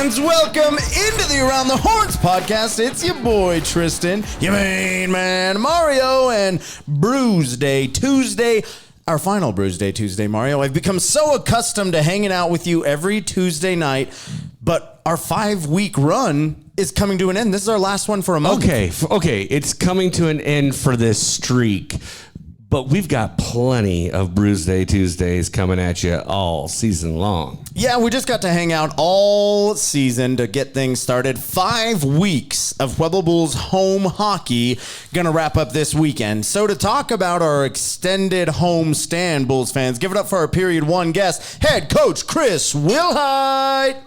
fans, welcome into the Around the Horns podcast. It's your boy Tristan, your main man Mario, and Bruise Day Tuesday. Our final Bruise Day Tuesday, Mario. I've become so accustomed to hanging out with you every Tuesday night, but our 5-week run is coming to an end. This is our last one for a month. Okay, it's coming to an end for this streak, but we've got plenty of Bruise Day Tuesdays coming at you all season long. Yeah, we just got to hang out all season to get things started. 5 weeks of Pueblo Bulls home hockey gonna wrap up this weekend. So to talk about our extended home stand, Bulls fans, give it up for our period one guest, Head Coach Chris Wilhite.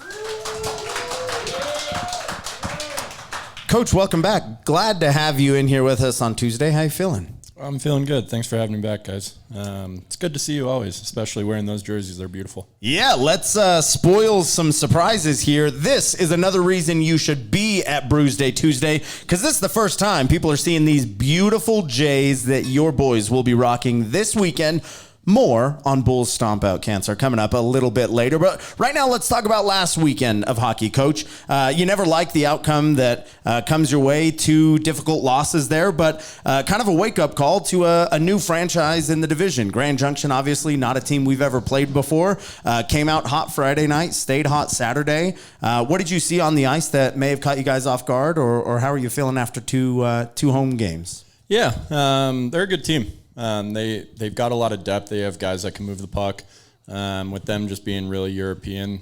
Coach, welcome back. Glad to have you in here with us on Tuesday. How you feeling? I'm feeling good. Thanks for having me back, guys. It's good to see you always, especially wearing those jerseys. They're beautiful. Yeah, let's spoil some surprises here. This is another reason you should be at Bruise Day Tuesday, because this is the first time people are seeing these beautiful J's that your boys will be rocking this weekend. More on Bulls Stomp Out Cancer coming up a little bit later. But right now, let's talk about last weekend of hockey, Coach. You never like the outcome that comes your way. 2 difficult losses there, but kind of a wake-up call to a new franchise in the division. Grand Junction, obviously, not a team we've ever played before. Came out hot Friday night, stayed hot Saturday. What did you see on the ice that may have caught you guys off guard, or how are you feeling after two home games? Yeah, they're a good team. They've got a lot of depth. They have guys that can move the puck. With them just being really European,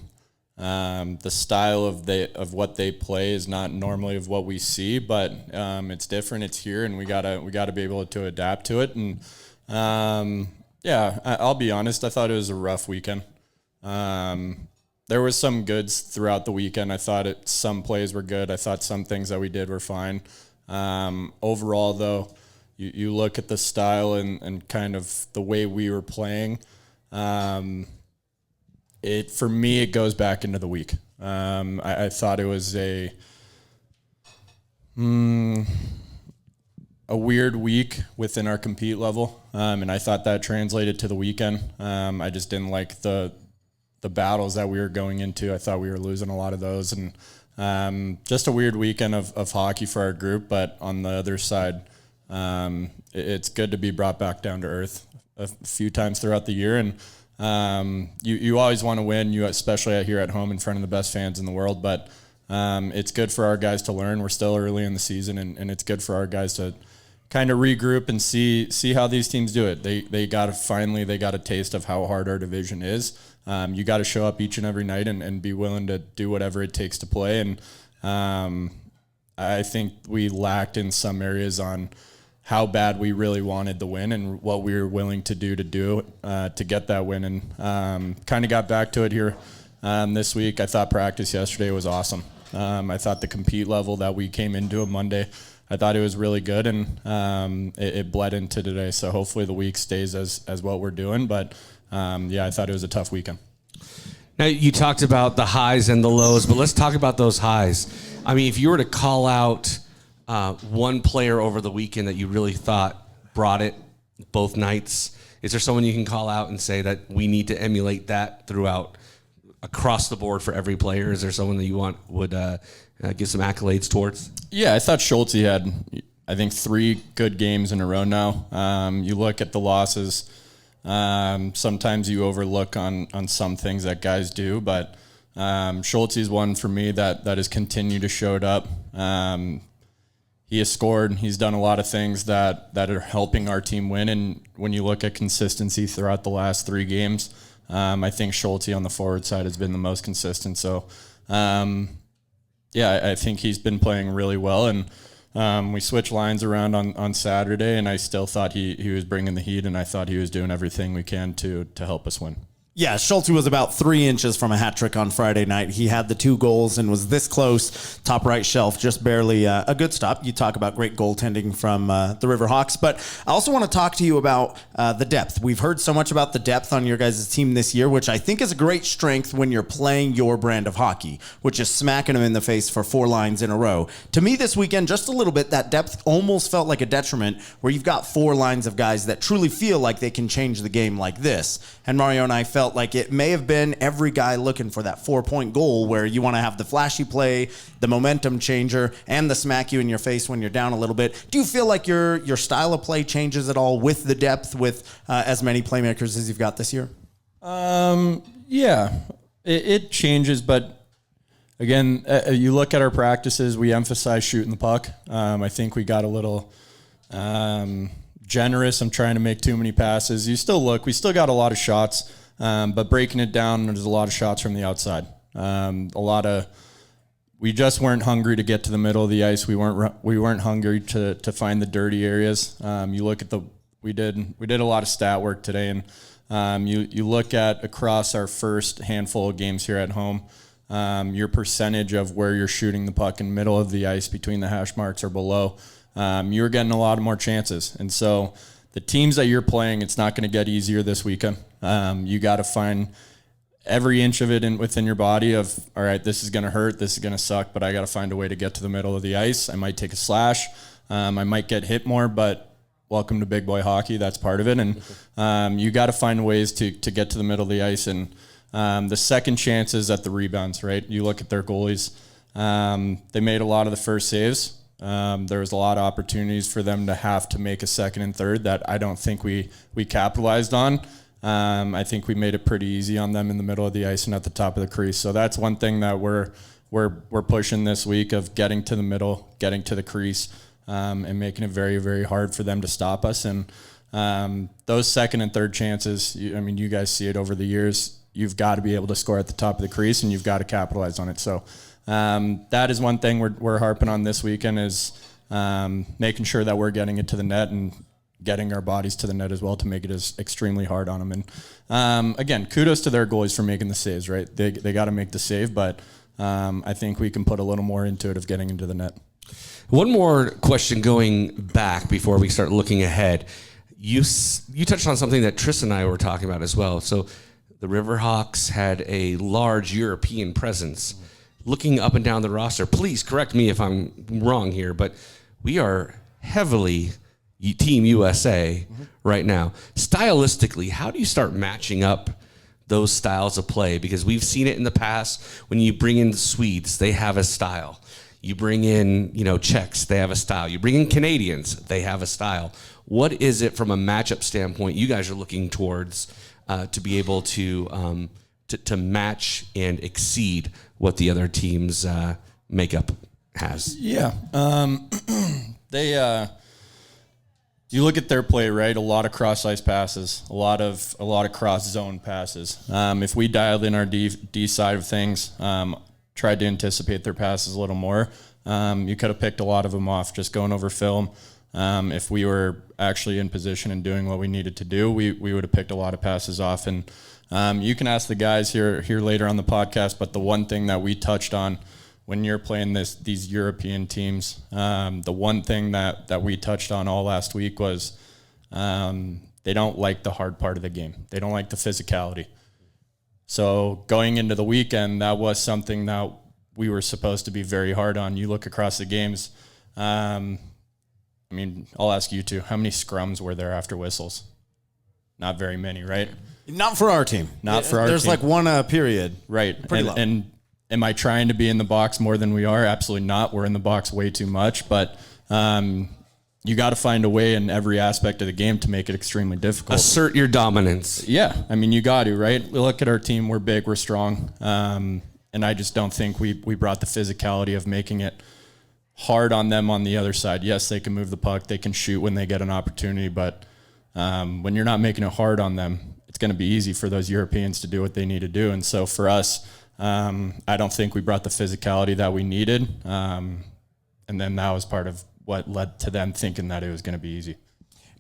the style of what they play is not normally of what we see, but it's different. It's here, and we gotta be able to adapt to it. And I'll be honest. I thought it was a rough weekend. There was some goods throughout the weekend. I thought some plays were good. I thought some things that we did were fine. Overall, though. You look at the style and kind of the way we were playing. For me, it goes back into the week. I thought it was a weird week within our compete level, and I thought that translated to the weekend. I just didn't like the battles that we were going into. I thought we were losing a lot of those, and just a weird weekend of hockey for our group. But on the other side, it's good to be brought back down to earth a few times throughout the year, and you always want to win, especially here at home in front of the best fans in the world. But it's good for our guys to learn. We're still early in the season, and it's good for our guys to kind of regroup and see how these teams do it. They got a taste of how hard our division is. You got to show up each and every night and be willing to do whatever it takes to play. And I think we lacked in some areas on how bad we really wanted the win and what we were willing to do to get that win. And kind of got back to it here this week. I thought practice yesterday was awesome. I thought the compete level that we came into on Monday, I thought it was really good, and it bled into today. So hopefully the week stays as what we're doing. But I thought it was a tough weekend. Now, you talked about the highs and the lows, but let's talk about those highs. I mean, if you were to call out one player over the weekend that you really thought brought it both nights, is there someone you can call out and say that we need to emulate that throughout across the board for every player? Is there someone that you would give some accolades towards? Yeah, I thought Schulte had, I think, 3 good games in a row now. You look at the losses, sometimes you overlook on some things that guys do, but Schulte is one for me that has continued to show it up. He has scored. He's done a lot of things that are helping our team win. And when you look at consistency throughout the last 3 games, I think Schulte on the forward side has been the most consistent. So, I think he's been playing really well. And we switched lines around on Saturday, and I still thought he was bringing the heat, and I thought he was doing everything we can to help us win. Yeah, Schulte was about 3 inches from a hat trick on Friday night. He had the 2 goals and was this close, top right shelf, just barely a good stop. You talk about great goaltending from the Riverhawks, but I also want to talk to you about the depth. We've heard so much about the depth on your guys' team this year, which I think is a great strength when you're playing your brand of hockey, which is smacking them in the face for 4 lines in a row. To me this weekend, just a little bit, that depth almost felt like a detriment where you've got 4 lines of guys that truly feel like they can change the game like this. And Mario and I felt felt like it may have been every guy looking for that 4-point goal where you want to have the flashy play, the momentum changer, and the smack you in your face when you're down a little bit. Do you feel like your style of play changes at all with the depth, with as many playmakers as you've got this year? Yeah, it changes, but again, you look at our practices, we emphasize shooting the puck. I think we got a little generous. I'm trying to make too many passes. We still got a lot of shots, but breaking it down, there's a lot of shots from the outside. We just weren't hungry to get to the middle of the ice. We weren't hungry to find the dirty areas. You look at we did a lot of stat work today, and you look at across our first handful of games here at home, your percentage of where you're shooting the puck in the middle of the ice between the hash marks or below, you're getting a lot more chances. And so the teams that you're playing, it's not going to get easier this weekend. You got to find every inch of it within your body of, all right, this is going to hurt, this is going to suck, but I got to find a way to get to the middle of the ice. I might take a slash. I might get hit more, but welcome to big boy hockey. That's part of it. And you got to find ways to get to the middle of the ice. And the second chances at the rebounds, right? You look at their goalies. They made a lot of the first saves. There was a lot of opportunities for them to have to make a second and third that I don't think we capitalized on. I think we made it pretty easy on them in the middle of the ice and at the top of the crease. So that's one thing that we're pushing this week, of getting to the middle, getting to the crease, and making it very, very hard for them to stop us. And those second and third chances, you guys see it over the years. You've got to be able to score at the top of the crease, and you've got to capitalize on it. So that is one thing we're harping on this weekend, is making sure that we're getting it to the net and getting our bodies to the net as well to make it as extremely hard on them. And again, kudos to their goalies for making the saves, right? They got to make the save, but I think we can put a little more into it of getting into the net. One more question going back before we start looking ahead. You touched on something that Tris and I were talking about as well. So the Riverhawks had a large European presence. Looking up and down the roster, please correct me if I'm wrong here, but we are heavily Team USA right now. Stylistically, how do you start matching up those styles of play? Because we've seen it in the past. When you bring in the Swedes, they have a style. You bring in, Czechs, they have a style. You bring in Canadians, they have a style. What is it from a matchup standpoint you guys are looking towards to be able to match and exceed what the other team's makeup has? Yeah. You look at their play, right? A lot of cross-ice passes, a lot of cross-zone passes. If we dialed in our D side of things, tried to anticipate their passes a little more, you could have picked a lot of them off just going over film. If we were actually in position and doing what we needed to do, we would have picked a lot of passes off. And you can ask the guys here later on the podcast, but the one thing that we touched on when you're playing these European teams, the one thing that we touched on all last week was they don't like the hard part of the game. They don't like the physicality. So going into the weekend, that was something that we were supposed to be very hard on. You look across the games, I'll ask you two, how many scrums were there after whistles? Not very many, right? Not for our team. There's like one period. Right. Pretty low. And am I trying to be in the box more than we are? Absolutely not. We're in the box way too much. But you got to find a way in every aspect of the game to make it extremely difficult. Assert your dominance. Yeah. You got to, right? Look at our team. We're big. We're strong. And I just don't think we brought the physicality of making it hard on them on the other side. Yes, they can move the puck. They can shoot when they get an opportunity. But when you're not making it hard on them, it's going to be easy for those Europeans to do what they need to do. And so for us, I don't think we brought the physicality that we needed. And then that was part of what led to them thinking that it was going to be easy.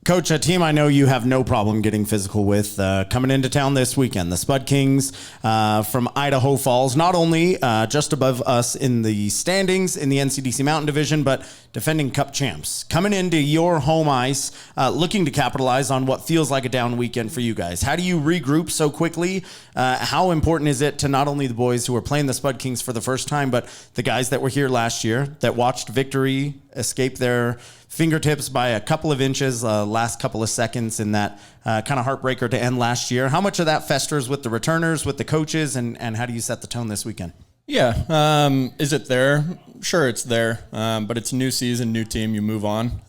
Coach, a team I know you have no problem getting physical with, coming into town this weekend, the Spud Kings from Idaho Falls, not only just above us in the standings in the NCDC Mountain Division, but defending Cup champs, coming into your home ice, looking to capitalize on what feels like a down weekend for you guys. How do you regroup so quickly? How important is it to not only the boys who are playing the Spud Kings for the first time, but the guys that were here last year that watched victory escape their fingertips by a couple of inches, last couple of seconds in that kind of heartbreaker to end last year. How much of that festers with the returners, with the coaches, and how do you set the tone this weekend? Yeah. Is it there? Sure, it's there. But it's a new season, new team, you move on.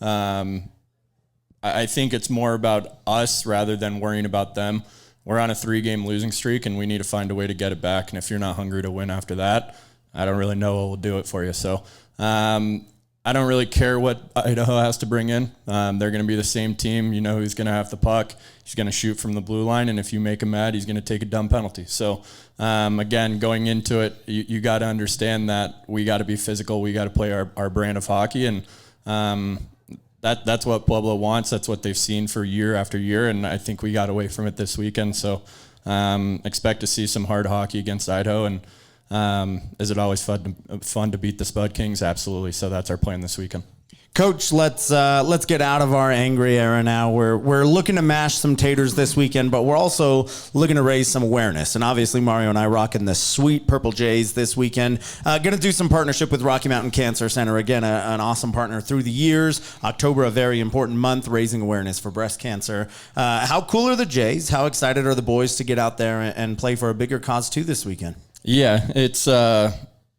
I think it's more about us rather than worrying about them. We're on a 3-game losing streak, and we need to find a way to get it back. And if you're not hungry to win after that, I don't really know what will do it for you. So I don't really care what Idaho has to bring in. They're going to be the same team. You know who's going to have the puck. He's going to shoot from the blue line, and if you make him mad, he's going to take a dumb penalty. So, again, going into it, you got to understand that we got to be physical. We got to play our brand of hockey, and that's what Pueblo wants. That's what they've seen for year after year, and I think we got away from it this weekend. So expect to see some hard hockey against Idaho, and is it always fun to beat the Spud Kings? Absolutely. So that's our plan this weekend. Coach, let's get out of our angry era now. We're looking to mash some taters this weekend, but we're also looking to raise some awareness. And obviously, Mario and I rocking the sweet Purple Jays this weekend. Going to do some partnership with Rocky Mountain Cancer Center. Again, an awesome partner through the years. October, a very important month, raising awareness for breast cancer. How cool are the Jays? How excited are the boys to get out there and play for a bigger cause too this weekend? Yeah,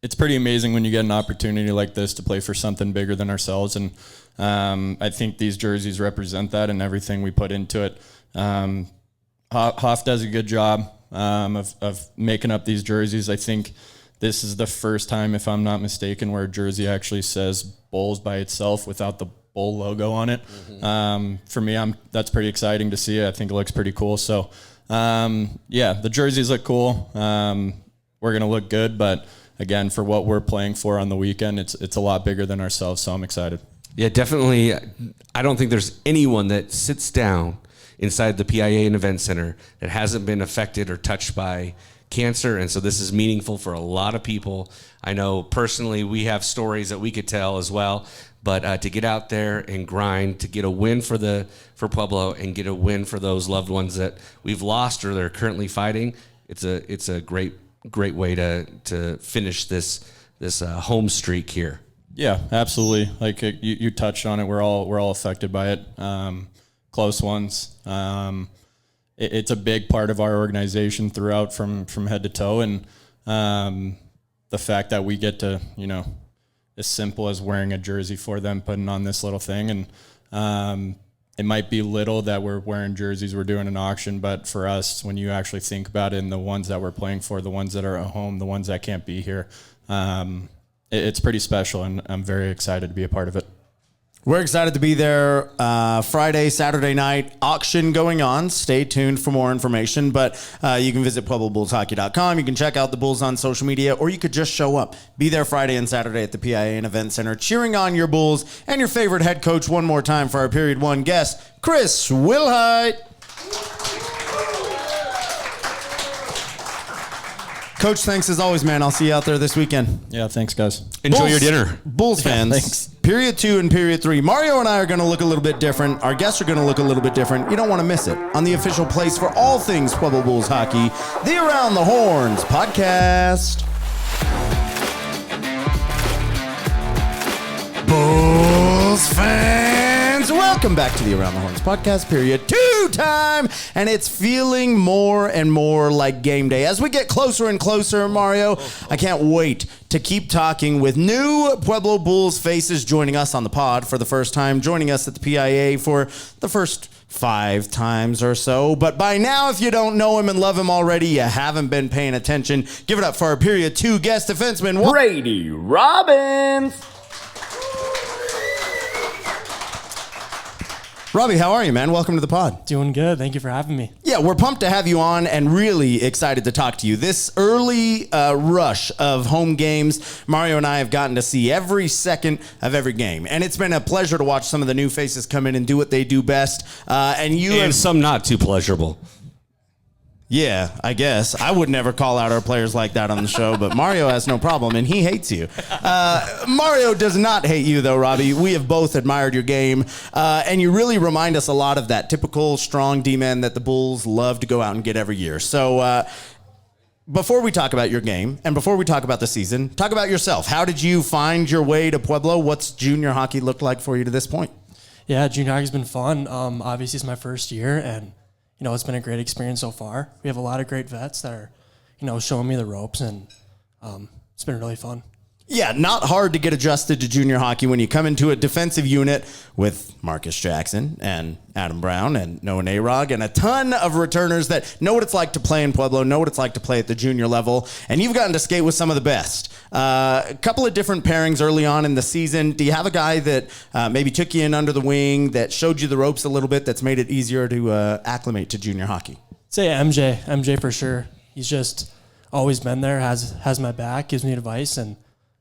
it's pretty amazing when you get an opportunity like this to play for something bigger than ourselves, and I think these jerseys represent that and everything we put into it. Hoff does a good job of making up these jerseys. I think this is the first time, if I'm not mistaken, where a jersey actually says Bulls by itself without the Bull logo on it. Mm-hmm. For me, that's pretty exciting to see. I think it looks pretty cool. So, yeah, the jerseys look cool. We're going to look good, but again, for what we're playing for on the weekend, it's a lot bigger than ourselves, so I'm excited. Yeah, definitely. I don't think there's anyone that sits down inside the PIA and Event Center that hasn't been affected or touched by cancer, and so this is meaningful for a lot of people. I know personally we have stories that we could tell as well, but to get out there and grind, to get a win for Pueblo and get a win for those loved ones that we've lost or they're currently fighting, it's a great way to finish this home streak here. Yeah, absolutely. Like you touched on it, we're all affected by it. Close ones. It's a big part of our organization throughout from head to toe, and the fact that we get to, as simple as wearing a jersey for them, putting on this little thing, and it might be little that we're wearing jerseys, we're doing an auction, but for us, when you actually think about it, and the ones that we're playing for, the ones that are at home, the ones that can't be here, it's pretty special, and I'm very excited to be a part of it. We're excited to be there Friday, Saturday night, auction going on. Stay tuned for more information, but you can visit PuebloBullsHockey.com. You can check out the Bulls on social media, or you could just show up. Be there Friday and Saturday at the PIA and Event Center, cheering on your Bulls and your favorite head coach one more time for our Period 1 guest, Chris Wilhite. Coach, thanks as always, man. I'll see you out there this weekend. Yeah, thanks, guys. Enjoy your dinner. Bulls fans, thanks. Period 2 and Period 3. Mario and I are going to look a little bit different. Our guests are going to look a little bit different. You don't want to miss it. On the official place for all things Pueblo Bulls hockey, the Around the Horns podcast. Bulls fans, welcome back to the Around the Horns podcast, Period 2 time, and it's feeling more and more like game day. As we get closer and closer, Mario, I can't wait to keep talking with new Pueblo Bulls faces joining us on the pod for the first time, joining us at the PIA for the first 5 times or so. But by now, if you don't know him and love him already, you haven't been paying attention. Give it up for our Period 2 guest defenseman, Brady Robbins. Robbie, how are you, man? Welcome to the pod. Doing good. Thank you for having me. Yeah, we're pumped to have you on and really excited to talk to you. This early rush of home games, Mario and I have gotten to see every second of every game. And it's been a pleasure to watch some of the new faces come in and do what they do best. And some not too pleasurable. Yeah, I guess. I would never call out our players like that on the show, but Mario has no problem, and he hates you. Mario does not hate you, though, Robbie. We have both admired your game, and you really remind us a lot of that typical strong D-man that the Bulls love to go out and get every year. So Before we talk about your game and before we talk about the season, talk about yourself. How did you find your way to Pueblo? What's junior hockey looked like for you to this point? Yeah, junior hockey's been fun. Obviously, it's my first year, and it's been a great experience so far. We have a lot of great vets that are, showing me the ropes, and it's been really fun. Yeah, not hard to get adjusted to junior hockey when you come into a defensive unit with Marcus Jackson and Adam Brown and Noah Narog and a ton of returners that know what it's like to play in Pueblo, know what it's like to play at the junior level, and you've gotten to skate with some of the best. A couple of different pairings early on in the season. Do you have a guy that maybe took you in under the wing, that showed you the ropes a little bit, that's made it easier to acclimate to junior hockey? Say MJ for sure. He's just always been there, has my back, gives me advice, and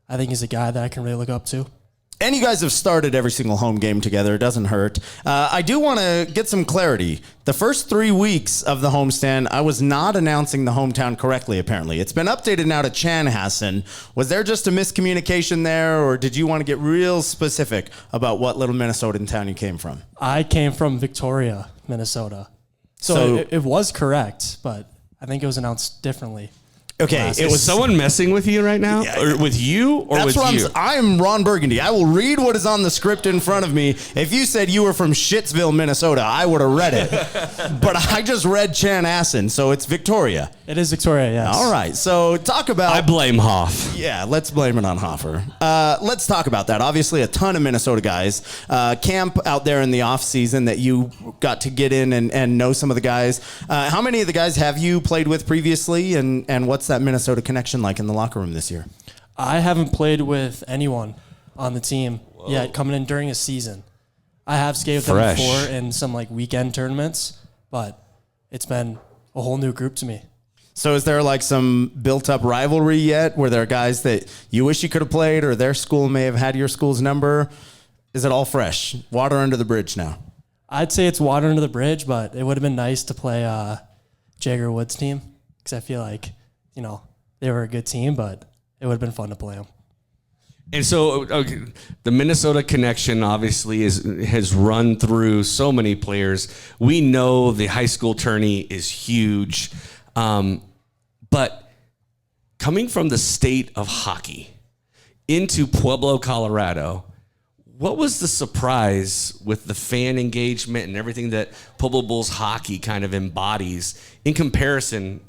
I think he's a guy that I can really look up to. And you guys have started every single home game together. It doesn't hurt. I do want to get some clarity. The first 3 weeks of the homestand, I was not announcing the hometown correctly, apparently. It's been updated now to Chanhassen. Was there just a miscommunication there, or did you want to get real specific about what little Minnesotan town you came from? I came from Victoria, Minnesota. So it was correct, but I think it was announced differently. Okay, it was someone messing with you right now, or with you, or that's with what you. I'm Ron Burgundy. I will read what is on the script in front of me. If you said you were from Shittsville, Minnesota, I would have read it. But I just read Chanhassen, so it's Victoria. It is Victoria, yes. All right, so talk about... I blame Hoff. Yeah, let's blame it on Hoffer. Let's talk about that. Obviously, a ton of Minnesota guys. Camp out there in the off season that you got to get in and know some of the guys. How many of the guys have you played with previously, and what's that Minnesota connection like in the locker room this year? I haven't played with anyone on the team yet coming in during a season. I have skated with them before in some weekend tournaments, but it's been a whole new group to me. So is there some built-up rivalry yet? Were there guys that you wish you could have played, or their school may have had your school's number? Is it all fresh? Water under the bridge now? I'd say it's water under the bridge, but it would have been nice to play Jagger Woods' team, because I feel like, they were a good team, but it would have been fun to play them. And so the Minnesota connection obviously has run through so many players. We know the high school tourney is huge. But coming from the state of hockey into Pueblo, Colorado, what was the surprise with the fan engagement and everything that Pueblo Bulls hockey kind of embodies in comparison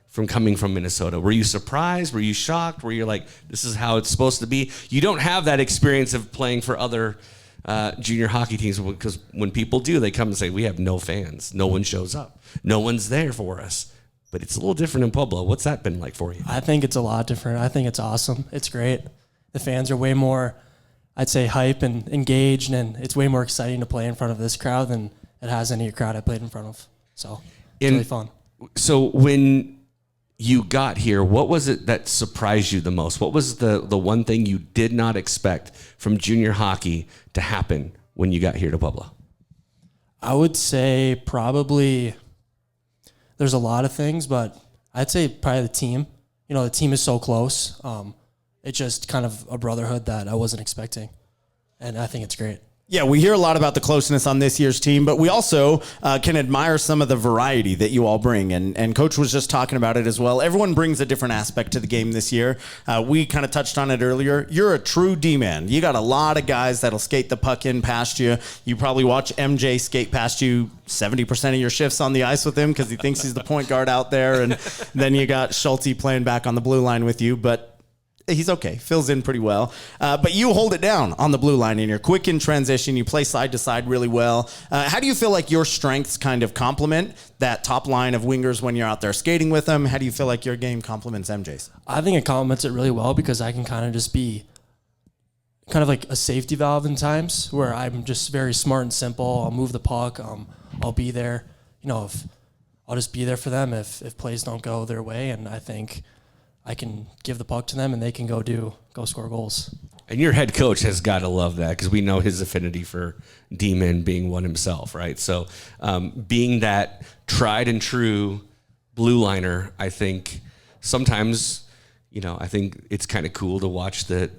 from coming from Minnesota? Were you surprised? Were you shocked? Were you like, this is how it's supposed to be? You don't have that experience of playing for other junior hockey teams, because when people do, they come and say, we have no fans. No one shows up. No one's there for us. But it's a little different in Pueblo. What's that been like for you? I think it's a lot different. I think it's awesome. It's great. The fans are way more, I'd say, hype and engaged, and it's way more exciting to play in front of this crowd than it has any crowd I played in front of. So it's really fun. So when you got here, what was it that surprised you the most? What was the one thing you did not expect from junior hockey to happen when you got here to Pueblo? I would say probably there's a lot of things, but I'd say probably the team. The team is so close. It's just kind of a brotherhood that I wasn't expecting, and I think it's great. Yeah, we hear a lot about the closeness on this year's team, but we also can admire some of the variety that you all bring. And Coach was just talking about it as well. Everyone brings a different aspect to the game this year. We kind of touched on it earlier. You're a true D-man. You got a lot of guys that'll skate the puck in past you. You probably watch MJ skate past you 70% of your shifts on the ice with him because he thinks he's the point guard out there. And then you got Schulte playing back on the blue line with you. But he's okay, fills in pretty well. But you hold it down on the blue line, and you're quick in transition. You play side to side really well. How do you feel like your strengths kind of complement that top line of wingers when you're out there skating with them? How do you feel like your game complements MJ's? I think it complements it really well because I can kind of just be kind of like a safety valve in times where I'm just very smart and simple. I'll move the puck. I'll be there. If I'll just be there for them if plays don't go their way, and I think I can give the puck to them and they can go score goals. And your head coach has got to love that because we know his affinity for D-men being one himself, right? So being that tried and true blue liner, I think sometimes, I think it's kind of cool to watch the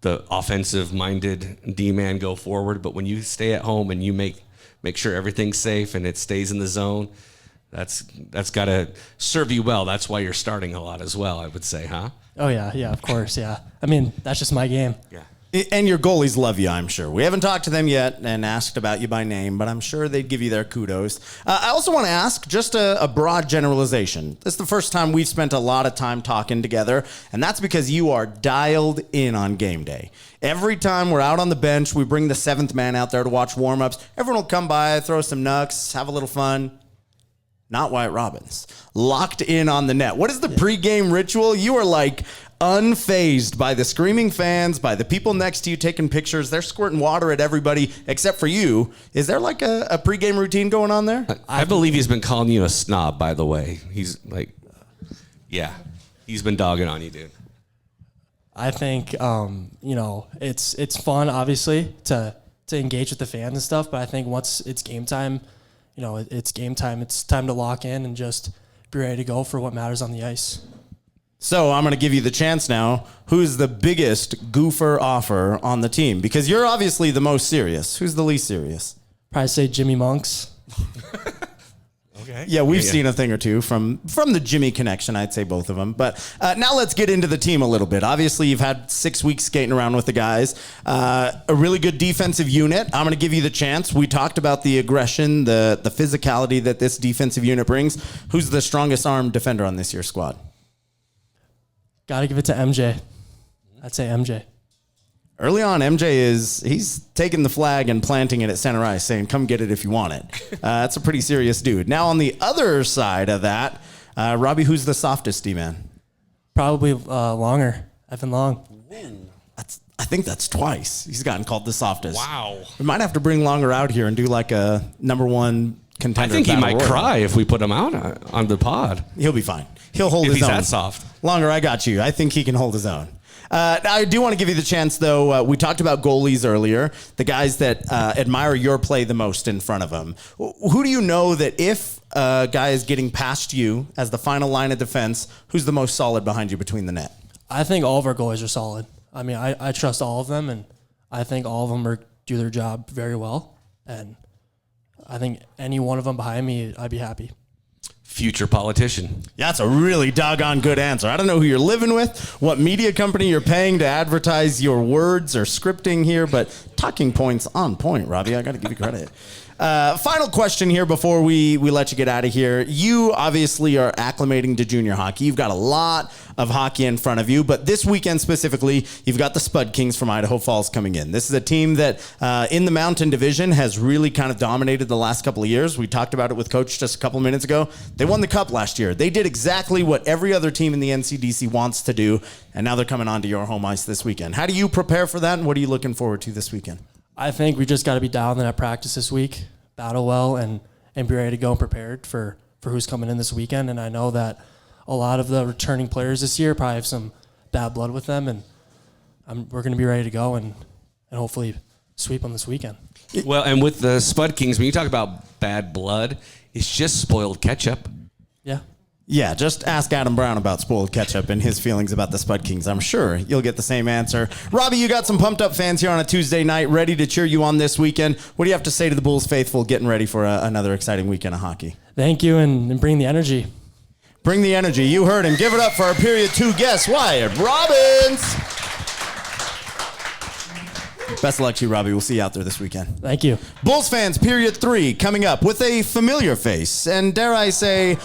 offensive-minded D-man go forward. But when you stay at home and you make sure everything's safe and it stays in the zone, That's got to serve you well. That's why you're starting a lot as well, I would say, huh? Oh, yeah, of course, yeah. I mean, that's just my game. Yeah. And your goalies love you, I'm sure. We haven't talked to them yet and asked about you by name, but I'm sure they'd give you their kudos. I also want to ask just a broad generalization. This is the first time we've spent a lot of time talking together, and that's because you are dialed in on game day. Every time we're out on the bench, we bring the seventh man out there to watch warm-ups. Everyone will come by, throw some knucks, have a little fun. Not Wyatt Robbins. Locked in on the net. What is the pregame ritual? You are like unfazed by the screaming fans, by the people next to you taking pictures. They're squirting water at everybody except for you. Is there like a pregame routine going on there? I believe he's been calling you a snob, by the way. He's like, yeah, he's been dogging on you, dude. I think, it's fun, obviously, to engage with the fans and stuff, but I think once it's game time, it's game time. It's time to lock in and just be ready to go for what matters on the ice. So I'm going to give you the chance now. Who's the biggest goofer offer on the team? Because you're obviously the most serious. Who's the least serious? Probably say Jimmy Monks. Okay. Yeah, we've seen a thing or two from the Jimmy connection. I'd say both of them. But now let's get into the team a little bit. Obviously, you've had 6 weeks skating around with the guys. A really good defensive unit. I'm going to give you the chance. We talked about the aggression, the physicality that this defensive unit brings. Who's the strongest arm defender on this year's squad? Got to give it to MJ. I'd say MJ. Early on, he's taking the flag and planting it at center ice, saying, come get it if you want it. That's a pretty serious dude. Now, on the other side of that, Robbie, who's the softest D-man? Probably Longer. Evan Long. I think that's twice. He's gotten called the softest. Wow. We might have to bring Longer out here and do like a number one contender. I think he battle might royal. cry if we put him out on the pod. He'll be fine. He'll hold If his he's own. that soft. Longer, I got you. I think he can hold his own. I do want to give you the chance, though. We talked about goalies earlier, the guys that admire your play the most in front of them. Who do you know that if a guy is getting past you as the final line of defense, who's the most solid behind you between the net? I think all of our goalies are solid. I mean, I trust all of them, and I think all of them do their job very well. And I think any one of them behind me, I'd be happy. Future politician. Yeah, that's a really doggone good answer. I don't know who you're living with, what media company you're paying to advertise your words or scripting here, but talking points on point, Robbie. I got to give you credit. Final question here before we let you get out of here. You obviously are acclimating to junior hockey. You've got a lot of hockey in front of you, but this weekend specifically, you've got the Spud Kings from Idaho Falls coming in. This is a team that in the Mountain Division has really kind of dominated the last couple of years. We talked about it with Coach just a couple minutes ago. They won the Cup last year. They did exactly what every other team in the NCDC wants to do, and now they're coming onto your home ice this weekend. How do you prepare for that, and what are you looking forward to this weekend? I think we just got to be dialed in at practice this week, battle well, and be ready to go and prepared for who's coming in this weekend. And I know that a lot of the returning players this year probably have some bad blood with them, and we're going to be ready to go and hopefully sweep them this weekend. Well, and with the Spud Kings, when you talk about bad blood, it's just spoiled ketchup. Yeah. Yeah, just ask Adam Brown about spoiled ketchup and his feelings about the Spud Kings. I'm sure you'll get the same answer. Robbie, you got some pumped up fans here on a Tuesday night ready to cheer you on this weekend. What do you have to say to the Bulls faithful getting ready for another exciting weekend of hockey? Thank you, and bring the energy. Bring the energy. You heard him. Give it up for our Period 2 guest, Wyatt Robbins. Best of luck to you, Robbie. We'll see you out there this weekend. Thank you. Bulls fans, Period 3 coming up with a familiar face and, dare I say,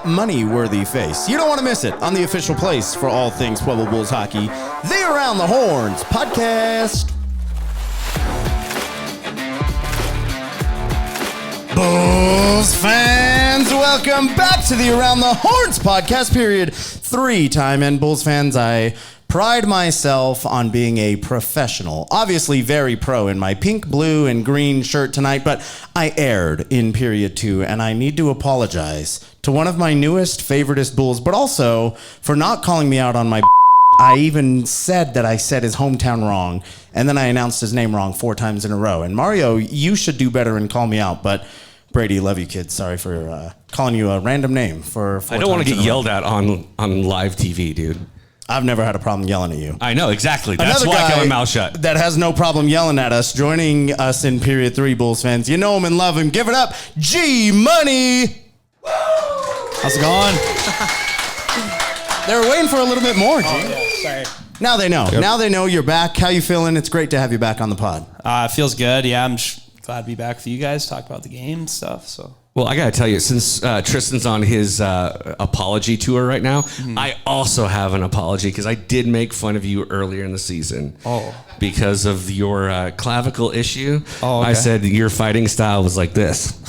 money-worthy face. You don't want to miss it on the official place for all things Pueblo Bulls hockey, the Around the Horns podcast. Bulls fans, welcome back to the Around the Horns podcast, Period 3 time. And Bulls fans, I pride myself on being a professional, obviously very pro in my pink, blue, and green shirt tonight, but I erred in Period 2, and I need to apologize to one of my newest, favoritist Bulls, but also for not calling me out on my I even said that I said his hometown wrong, and then I announced his name wrong 4 times in a row. And Mario, you should do better and call me out, but Brady, love you, kid. Sorry for calling you a random name for 4 I don't want times to get yelled at on live TV, dude. I've never had a problem yelling at you. I know, exactly. That's Another why I guy kept my mouth shut. that has no problem yelling at us, joining us in Period 3, Bulls fans. You know him and love him. Give it up, G-Money. How's it going? They were waiting for a little bit more, G. Sorry. Now they know. Now they know you're back. How you feeling? It's great to have you back on the pod. It feels good. Yeah, I'm just glad to be back with you guys, talk about the game and stuff. So. Well, I got to tell you, since Tristan's on his apology tour right now, I also have an apology because I did make fun of you earlier in the season. Oh. Because of your clavicle issue. Oh, okay. I said your fighting style was like this.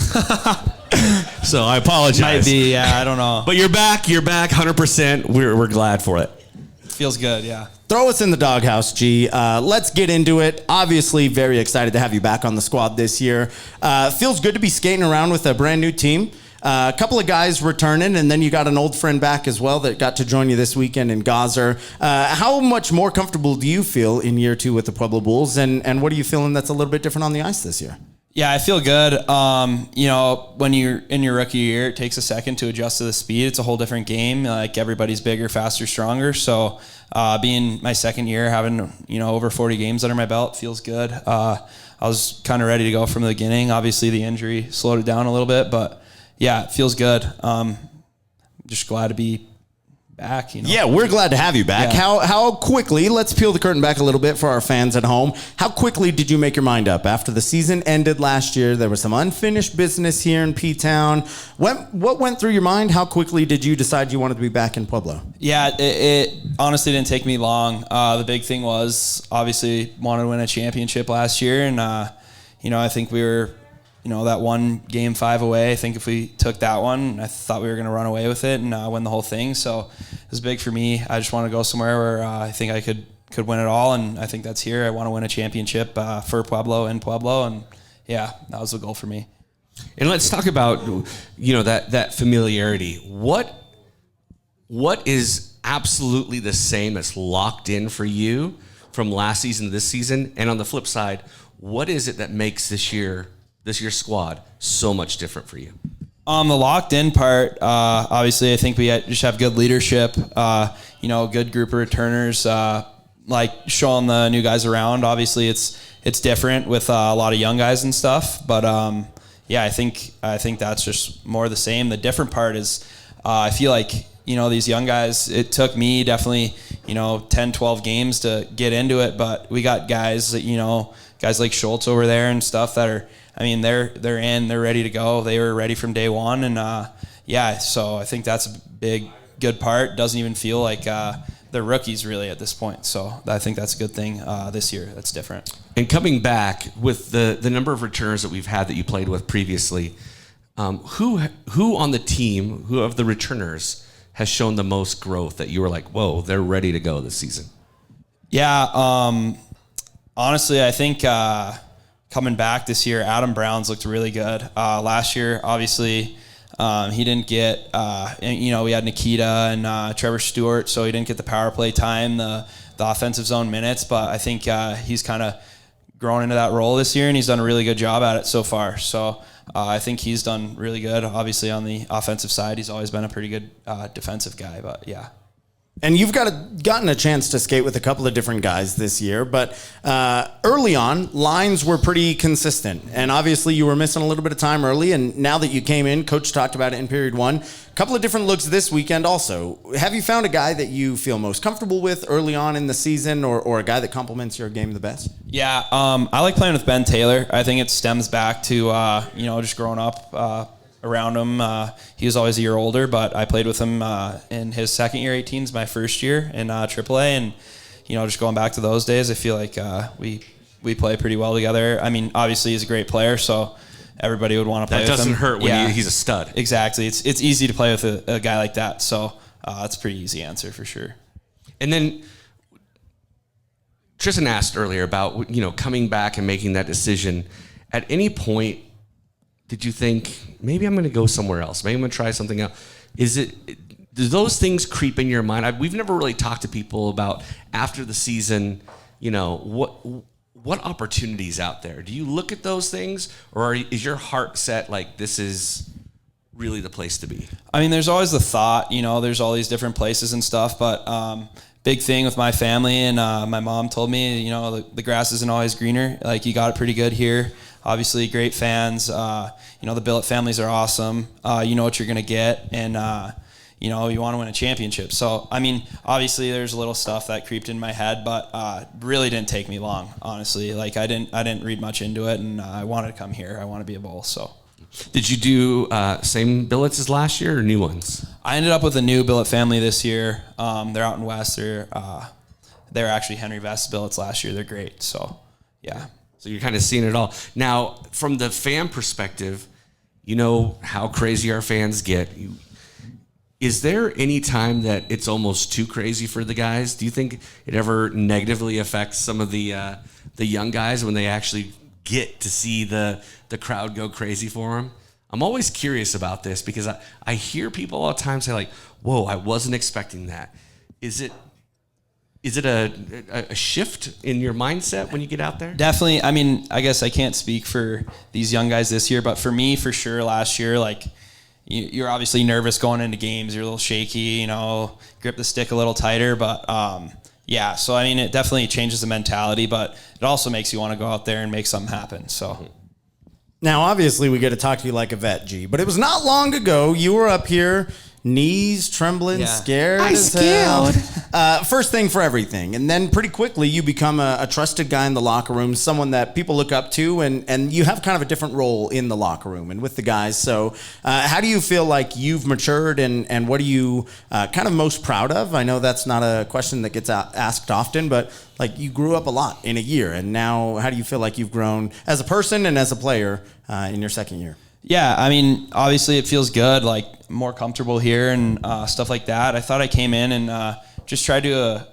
So I apologize. Might be, yeah, I don't know. But you're back 100%. We're glad for it. Feels good, yeah. Throw us in the doghouse, G. Let's get into it. Obviously, very excited to have you back on the squad this year. Feels good to be skating around with a brand new team. A couple of guys returning, and then you got an old friend back as well that got to join you this weekend in Gazer. How much more comfortable do you feel in year 2 with the Pueblo Bulls, and what are you feeling that's a little bit different on the ice this year? Yeah, I feel good. When you're in your rookie year, it takes a second to adjust to the speed. It's a whole different game. Like, everybody's bigger, faster, stronger. So being my second year, having over 40 games under my belt feels good. I was kind of ready to go from the beginning. Obviously, the injury slowed it down a little bit, but yeah, it feels good. Just glad to be back. Yeah, we're glad to have you back. Yeah. How quickly, let's peel the curtain back a little bit for our fans at home. How quickly did you make your mind up? After the season ended last year, there was some unfinished business here in P-Town. What went through your mind? How quickly did you decide you wanted to be back in Pueblo? Yeah, it honestly didn't take me long. The big thing was, obviously, wanted to win a championship last year, and I think we were that one game 5 away. I think if we took that one, I thought we were going to run away with it and win the whole thing. So it was big for me. I just want to go somewhere where I think I could win it all, and I think that's here. I want to win a championship for Pueblo, and yeah, that was the goal for me. And let's talk about that familiarity. What is absolutely the same that's locked in for you from last season to this season? And on the flip side, what is it that makes this year's squad so much different for you? The locked in part, obviously, I think we just have good leadership, good group of returners, showing the new guys around. Obviously, it's different with a lot of young guys and stuff, but I think that's just more the same. The different part is I feel like these young guys, it took me definitely 10, 12 games to get into it, but we got guys that guys like Schultz over there and stuff that are. They're ready to go. They were ready from day one, and so I think that's a good part. Doesn't even feel like they're rookies really at this point. So I think that's a good thing this year. That's different. And coming back with the number of returners that we've had that you played with previously, who on the team, who of the returners has shown the most growth that you were like, whoa, they're ready to go this season? Yeah, honestly, I think. Coming back this year, Adam Brown's looked really good. Last year, obviously, he didn't get, we had Nikita and Trevor Stewart, so he didn't get the power play time, the offensive zone minutes, but I think he's kind of grown into that role this year, and he's done a really good job at it so far. So I think he's done really good. Obviously, on the offensive side, he's always been a pretty good defensive guy, but yeah. And you've gotten a chance to skate with a couple of different guys this year, but early on, lines were pretty consistent. And obviously, you were missing a little bit of time early, and now that you came in, Coach talked about it in period 1. A couple of different looks this weekend also. Have you found a guy that you feel most comfortable with early on in the season, or a guy that complements your game the best? Yeah, I like playing with Ben Taylor. I think it stems back to, just growing up around him. He was always a year older, but I played with him in his second year, 18's my first year in AAA, and just going back to those days, I feel like we play pretty well together. I mean, obviously he's a great player, so everybody would want to play with him. That doesn't hurt when he's a stud. Exactly. It's easy to play with a guy like that, so it's a pretty easy answer for sure. And then Tristan asked earlier about coming back and making that decision. At any point, did you think, maybe I'm going to go somewhere else? Maybe I'm going to try something else? Do those things creep in your mind? We've never really talked to people about after the season, what opportunities out there? Do you look at those things, or is your heart set like this is really the place to be? I mean, there's always the thought, there's all these different places and stuff, but big thing with my family and my mom told me, the grass isn't always greener. Like, you got it pretty good here. obviously great fans. The Billet families are awesome. You know what you're going to get, and you want to win a championship. So, obviously there's a little stuff that creeped in my head, but really didn't take me long, honestly. Like I didn't read much into it, and I wanted to come here. I want to be a Bull, so. Did you do same billets as last year or new ones? I ended up with a new billet family this year. They're out in West. They're actually Henry Vest billets last year. They're great. So, yeah. So you're kind of seeing it all. Now, from the fan perspective, you know how crazy our fans get. Is there any time that it's almost too crazy for the guys? Do you think it ever negatively affects some of the young guys when they actually get to see the crowd go crazy for them? I'm always curious about this because I hear people all the time say like, whoa, I wasn't expecting that. Is it a shift in your mindset when you get out there? Definitely. I guess I can't speak for these young guys this year, but for me, for sure, last year, like you're obviously nervous going into games. You're a little shaky, grip the stick a little tighter, but yeah. So, it definitely changes the mentality, but it also makes you want to go out there and make something happen. So. Now, obviously, we get to talk to you like a vet, G, but it was not long ago you were up here, knees trembling, scared as hell. First thing for everything. And then pretty quickly you become a trusted guy in the locker room, someone that people look up to, and you have kind of a different role in the locker room and with the guys. So how do you feel like you've matured, and what are you kind of most proud of? I know that's not a question that gets asked often, but like you grew up a lot in a year, and now how do you feel like you've grown as a person and as a player in your second year? Yeah, obviously it feels good, like more comfortable here and stuff like that. I thought I came in and just tried to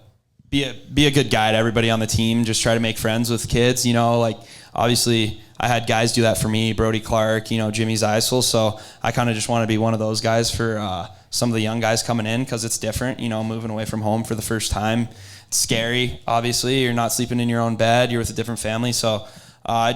be a good guy to everybody on the team, just try to make friends with kids, like obviously I had guys do that for me, Brody Clark, Jimmy Zeisel, so I kind of just want to be one of those guys for some of the young guys coming in because it's different, moving away from home for the first time. It's scary, obviously. You're not sleeping in your own bed. You're with a different family, so I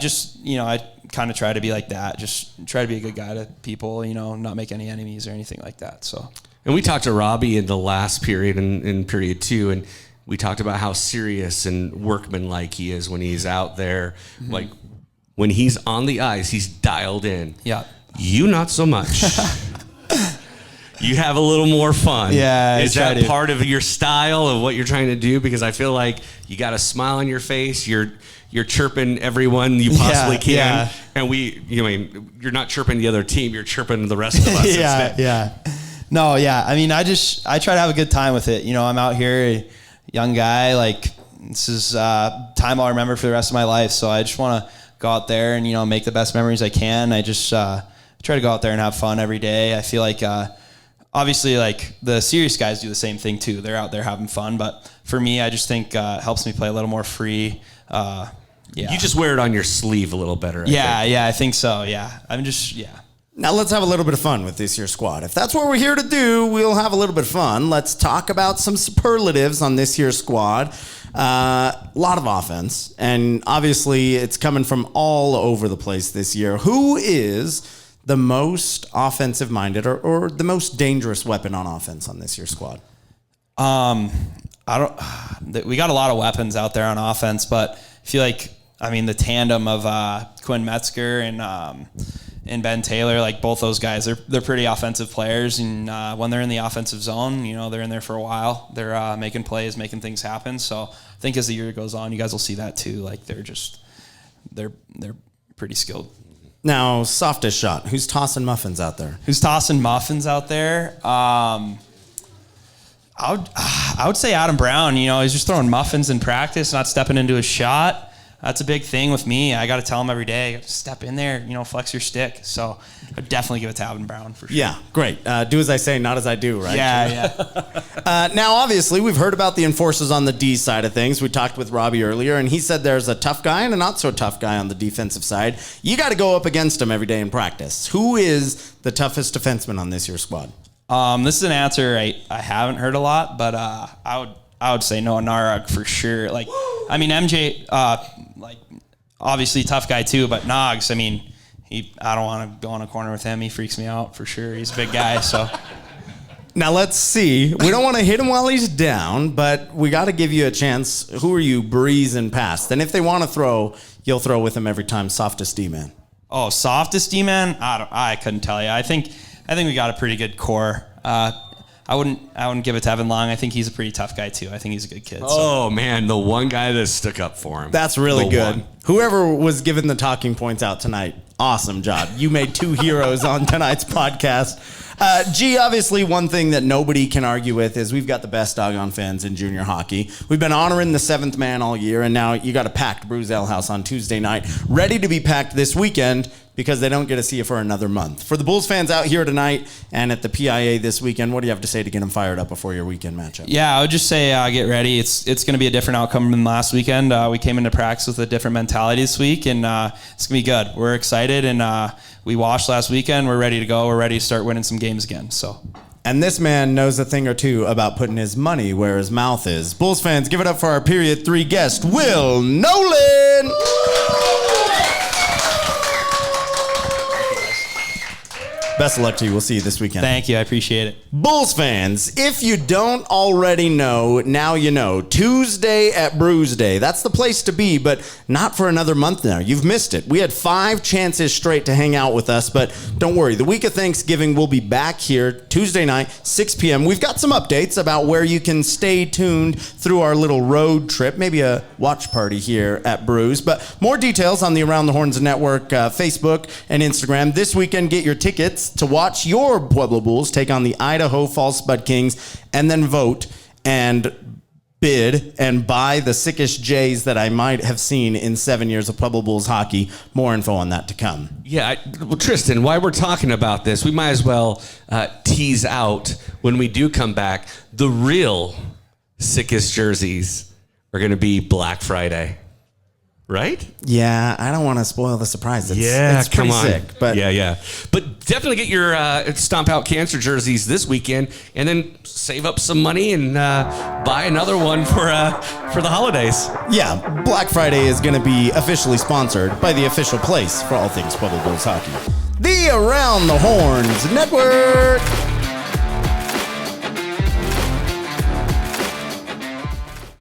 kind of try to be like that. Just try to be a good guy to people, not make any enemies or anything like that. So. And we talked to Robbie in the last period, in period 2, and we talked about how serious and workmanlike he is when he's out there. Mm-hmm. Like when he's on the ice, he's dialed in. Yeah. You not so much. You have a little more fun. Yeah. Is that part of your style of what you're trying to do? Because I feel like you got a smile on your face. You're chirping everyone you possibly can. Yeah. And you're not chirping the other team. You're chirping the rest of us. Yeah. No, yeah. I try to have a good time with it. I'm out here, a young guy. Like this is time I'll remember for the rest of my life. So I just want to go out there and make the best memories I can. I just try to go out there and have fun every day. I feel like obviously like the serious guys do the same thing too. They're out there having fun, but for me, I just think it helps me play a little more free. Yeah. You just wear it on your sleeve a little better. I think so. Yeah. Now let's have a little bit of fun with this year's squad. If that's what we're here to do, we'll have a little bit of fun. Let's talk about some superlatives on this year's squad. A lot of offense, and obviously it's coming from all over the place this year. Who is the most offensive-minded or the most dangerous weapon on offense on this year's squad? We got a lot of weapons out there on offense, but I feel like, the tandem of Quinn Metzger and Ben Taylor, like both those guys, they're pretty offensive players, and when they're in the offensive zone, they're in there for a while. They're making plays, making things happen. So I think as the year goes on, you guys will see that too. Like they're pretty skilled. Now, softest shot. Who's tossing muffins out there? I would say Adam Brown. He's just throwing muffins in practice, not stepping into his shot. That's a big thing with me. I got to tell him every day, step in there, flex your stick. So I'd definitely give it to Adam Brown for sure. Yeah, great. Do as I say, not as I do, right? Yeah. Now, obviously, we've heard about the enforcers on the D side of things. We talked with Robbie earlier, and he said there's a tough guy and a not so tough guy on the defensive side. You got to go up against him every day in practice. Who is the toughest defenseman on this year's squad? This is an answer I haven't heard a lot, but I would say Noah Narug for sure. Like, MJ, obviously tough guy too, but Nogs, I don't want to go on a corner with him. He freaks me out for sure. He's a big guy, so. Now let's see. We don't want to hit him while he's down, but we got to give you a chance. Who are you breezing past? And if they want to throw, you'll throw with them every time. Softest D-man. Oh, softest D-man? I couldn't tell you. I think we got a pretty good core. I wouldn't give it to Evan Long. I think he's a pretty tough guy too. I think he's a good kid. Oh man, the one guy that stuck up for him. That's really The good. one. Whoever was giving the talking points out tonight, awesome job. You made two heroes on tonight's podcast. Obviously one thing that nobody can argue with is we've got the best doggone fans in junior hockey. We've been honoring the seventh man all year, and now you got a packed Brews Ale House on Tuesday night, ready to be packed this weekend because they don't get to see you for another month. For the Bulls fans out here tonight and at the PIA this weekend, what do you have to say to get them fired up before your weekend matchup? Yeah, I would just say get ready. It's going to be a different outcome than last weekend. We came into practice with a different mentality this week, and it's going to be good. We're excited, and we washed last weekend. We're ready to go. We're ready to start winning some games again. So. And this man knows a thing or two about putting his money where his mouth is. Bulls fans, give it up for our Period 3 guest, Will Nolan! Best of luck to you. We'll see you this weekend. Thank you. I appreciate it. Bulls fans, if you don't already know, now you know. Tuesday at Brews Day. That's the place to be, but not for another month now. You've missed it. We had 5 chances straight to hang out with us, but don't worry. The week of Thanksgiving, we'll be back here Tuesday night, 6 p.m. We've got some updates about where you can stay tuned through our little road trip, maybe a watch party here at Brews. But more details on the Around the Horns Network, Facebook and Instagram. This weekend, get your tickets to watch your Pueblo Bulls take on the Idaho Falls Spud Kings, and then vote and bid and buy the sickest Jays that I might have seen in 7 years of Pueblo Bulls hockey. More info on that to come. Yeah, well, Tristan, while we're talking about this, we might as well tease out when we do come back, the real sickest jerseys are going to be Black Friday. Right? Yeah, I don't want to spoil the surprise. It's come pretty on. sick. But yeah. But definitely get your Stomp Out Cancer jerseys this weekend, and then save up some money and buy another one for the holidays. yeah, Black Friday is going to be officially sponsored by the official place for all things Pueblo Bulls hockey. The Around the Horns Network.